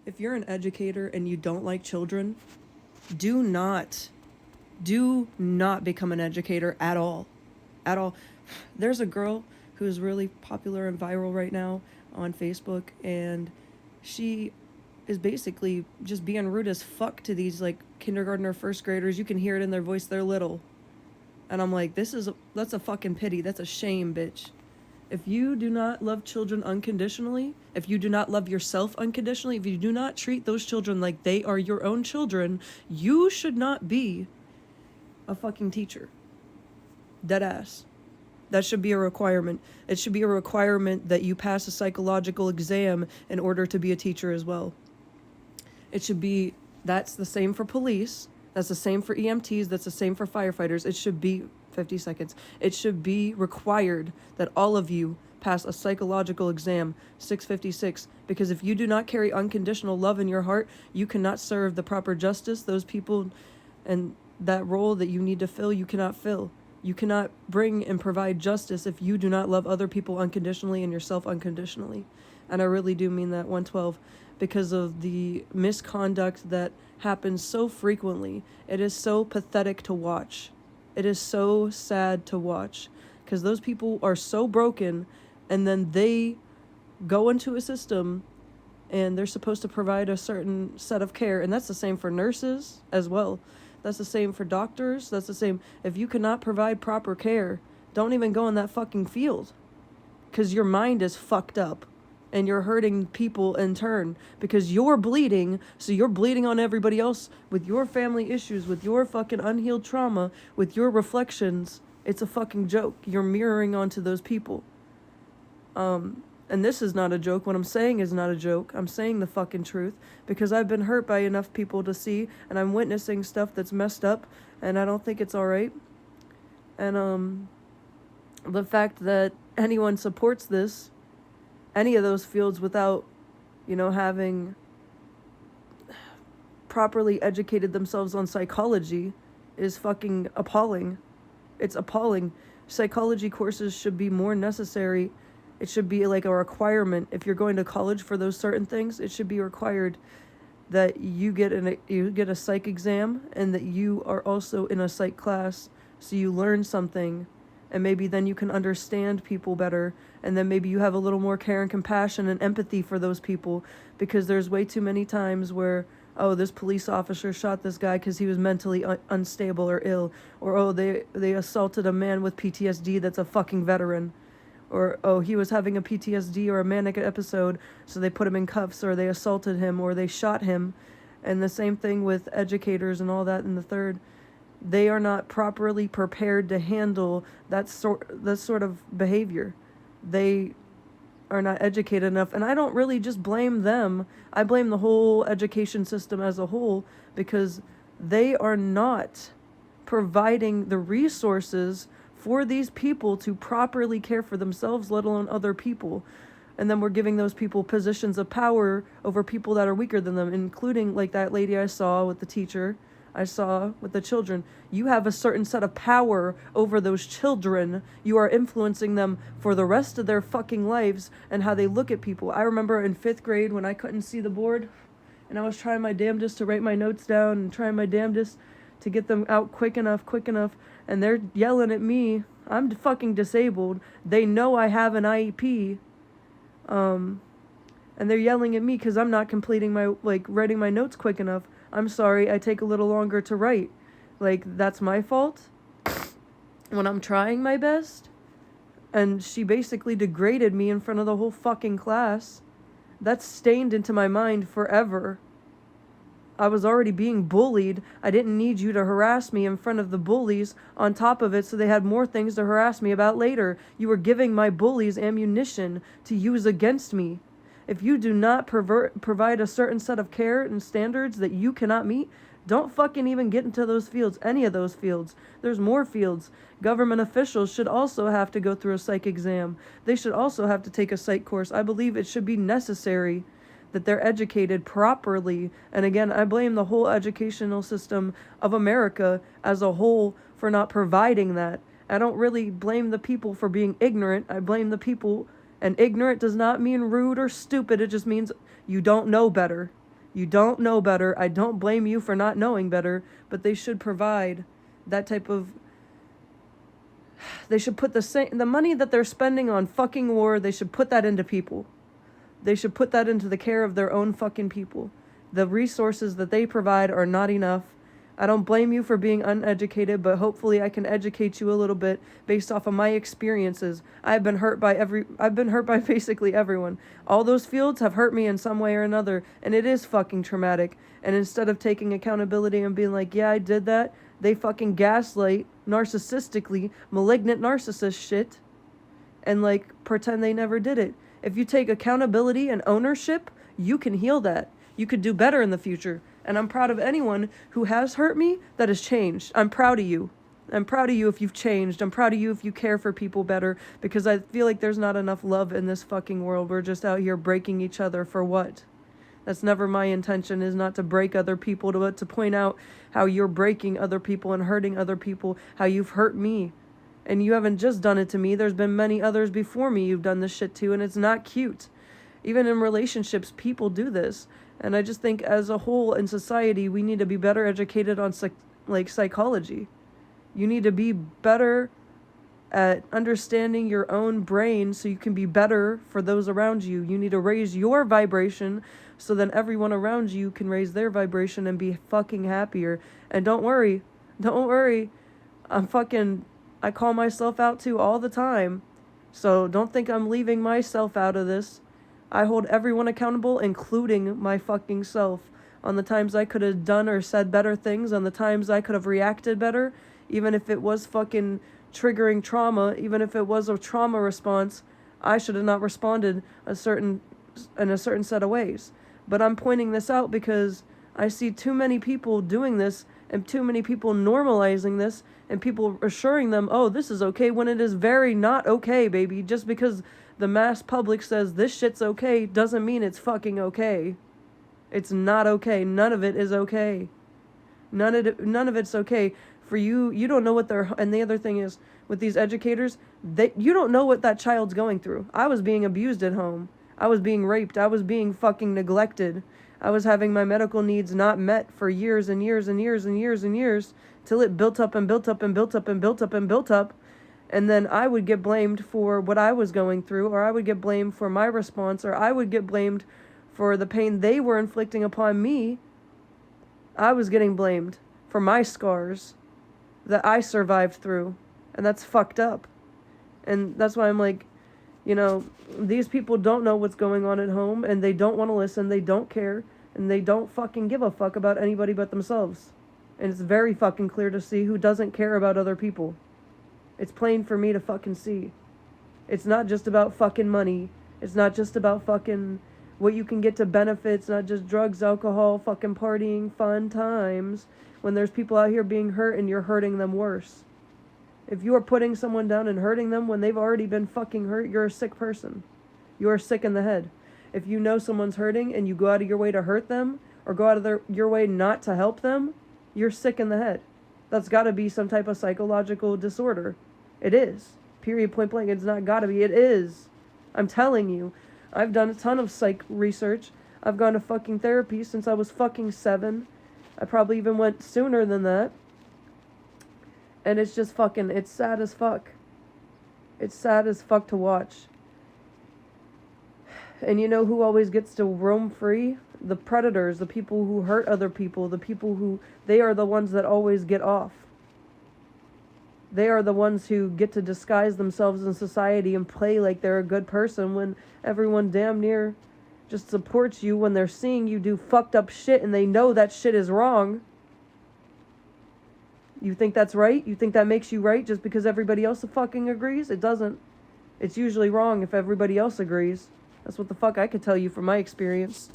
if you're an educator and you don't like children, do not become an educator at all. At all. There's a girl who's really popular and viral right now on Facebook, and she is basically just being rude as fuck to these like kindergarten or first graders. You can hear it in their voice, they're little. And I'm like, that's a fucking pity. That's a shame, bitch. If you do not love children unconditionally, if you do not love yourself unconditionally, if you do not treat those children like they are your own children, you should not be a fucking teacher. Dead ass. That should be a requirement. It should be a requirement that you pass a psychological exam in order to be a teacher as well. It should be, that's the same for police. That's the same for EMTs. That's the same for firefighters. It should be 50 seconds. It should be required that all of you pass a psychological exam, 656, because if you do not carry unconditional love in your heart, you cannot serve the proper justice. Those people and that role that you need to fill, you cannot fill. You cannot bring and provide justice if you do not love other people unconditionally and yourself unconditionally. And I really do mean that, 112, because of the misconduct that happens so frequently. It is so pathetic to watch. It is so sad to watch, because those people are so broken, and then they go into a system and they're supposed to provide a certain set of care, and that's the same for nurses as well. That's the same for doctors. That's the same. If you cannot provide proper care, don't even go in that fucking field, because your mind is fucked up and you're hurting people in turn because you're bleeding. So you're bleeding on everybody else with your family issues, with your fucking unhealed trauma, with your reflections. It's a fucking joke. You're mirroring onto those people. And this is not a joke. What I'm saying is not a joke. I'm saying the fucking truth, because I've been hurt by enough people to see, and I'm witnessing stuff that's messed up, and I don't think it's all right. And the fact that anyone supports this, any of those fields, without, having properly educated themselves on psychology is fucking appalling. It's appalling. Psychology courses should be more necessary. It should be like a requirement. If you're going to college for those certain things, it should be required that you get a psych exam, and that you are also in a psych class, so you learn something, and maybe then you can understand people better, and then maybe you have a little more care and compassion and empathy for those people, because there's way too many times where, oh, this police officer shot this guy because he was mentally unstable or ill, or oh, they assaulted a man with PTSD that's a fucking veteran. Or, oh, he was having a PTSD or a manic episode, so they put him in cuffs, or they assaulted him, or they shot him. And the same thing with educators and all that in the third. They are not properly prepared to handle that sort of behavior. They are not educated enough. And I don't really just blame them. I blame the whole education system as a whole, because they are not providing the resources for these people to properly care for themselves, let alone other people. And then we're giving those people positions of power over people that are weaker than them, including like that lady I saw with the teacher, I saw with the children. You have a certain set of power over those children. You are influencing them for the rest of their fucking lives and how they look at people. I remember in 5th grade when I couldn't see the board, and I was trying my damnedest to write my notes down and trying my damnedest to get them out quick enough, and they're yelling at me. I'm fucking disabled. They know I have an IEP, and they're yelling at me because I'm not completing writing my notes quick enough. I'm sorry, I take a little longer to write. That's my fault when I'm trying my best? And she basically degraded me in front of the whole fucking class. That's stained into my mind forever. I was already being bullied. I didn't need you to harass me in front of the bullies on top of it, so they had more things to harass me about later. You were giving my bullies ammunition to use against me. If you do not provide a certain set of care and standards that you cannot meet, don't fucking even get into those fields, any of those fields. There's more fields. Government officials should also have to go through a psych exam. They should also have to take a psych course. I believe it should be necessary that they're educated properly. And again, I blame the whole educational system of America as a whole for not providing that. I don't really blame the people for being ignorant. I blame the people, and ignorant does not mean rude or stupid. It just means you don't know better. You don't know better. I don't blame you for not knowing better, but they should provide that type of. They should put the money that they're spending on fucking war, they should put that into people. They should put that into the care of their own fucking people. The resources that they provide are not enough. I don't blame you for being uneducated, but hopefully I can educate you a little bit based off of my experiences. I've been hurt by basically everyone. All those fields have hurt me in some way or another, and it is fucking traumatic. And instead of taking accountability and being like, yeah, I did that, they fucking gaslight narcissistically, malignant narcissist shit, and like pretend they never did it. If you take accountability and ownership, you can heal that. You could do better in the future. And I'm proud of anyone who has hurt me that has changed. I'm proud of you. I'm proud of you if you've changed. I'm proud of you if you care for people better, because I feel like there's not enough love in this fucking world. We're just out here breaking each other for what? That's never my intention, is not to break other people, but to point out how you're breaking other people and hurting other people, how you've hurt me. And you haven't just done it to me. There's been many others before me you've done this shit to, and it's not cute. Even in relationships, people do this. And I just think as a whole in society, we need to be better educated on psychology. You need to be better at understanding your own brain so you can be better for those around you. You need to raise your vibration so then everyone around you can raise their vibration and be fucking happier. And don't worry. I call myself out too all the time. So don't think I'm leaving myself out of this. I hold everyone accountable, including my fucking self, on the times I could have done or said better things, on the times I could have reacted better, even if it was fucking triggering trauma, even if it was a trauma response, I should have not responded in a certain set of ways. But I'm pointing this out because I see too many people doing this and too many people normalizing this and people assuring them, oh, this is okay, when it is very not okay, baby. Just because the mass public says this shit's okay doesn't mean it's fucking okay. It's not okay. None of it is okay. None of it's okay. For you, you don't know what they're... And the other thing is, with these educators, you don't know what that child's going through. I was being abused at home. I was being raped. I was being fucking neglected. I was having my medical needs not met for years and years and years and years and years, till it built up and built up and built up and built up and built up. And then I would get blamed for what I was going through, or I would get blamed for my response, or I would get blamed for the pain they were inflicting upon me. I was getting blamed for my scars that I survived through. And that's fucked up. And that's why I'm like, these people don't know what's going on at home, and they don't want to listen, they don't care, and they don't fucking give a fuck about anybody but themselves. And it's very fucking clear to see who doesn't care about other people. It's plain for me to fucking see. It's not just about fucking money. It's not just about fucking what you can get to benefits, not just drugs, alcohol, fucking partying, fun times. When there's people out here being hurt and you're hurting them worse. If you are putting someone down and hurting them when they've already been fucking hurt, you're a sick person. You are sick in the head. If you know someone's hurting and you go out of your way to hurt them, or go out of your way not to help them, you're sick in the head. That's got to be some type of psychological disorder. It is. Period, point blank. It's not gotta be. It is. I'm telling you. I've done a ton of psych research. I've gone to fucking therapy since I was fucking 7. I probably even went sooner than that. And it's just fucking, it's sad as fuck. It's sad as fuck to watch. And you know who always gets to roam free? The predators, the people who hurt other people, the people who, they are the ones that always get off. They are the ones who get to disguise themselves in society and play like they're a good person when everyone damn near just supports you when they're seeing you do fucked up shit and they know that shit is wrong. You think that's right? You think that makes you right just because everybody else fucking agrees? It doesn't. It's usually wrong if everybody else agrees. That's what the fuck I could tell you from my experience.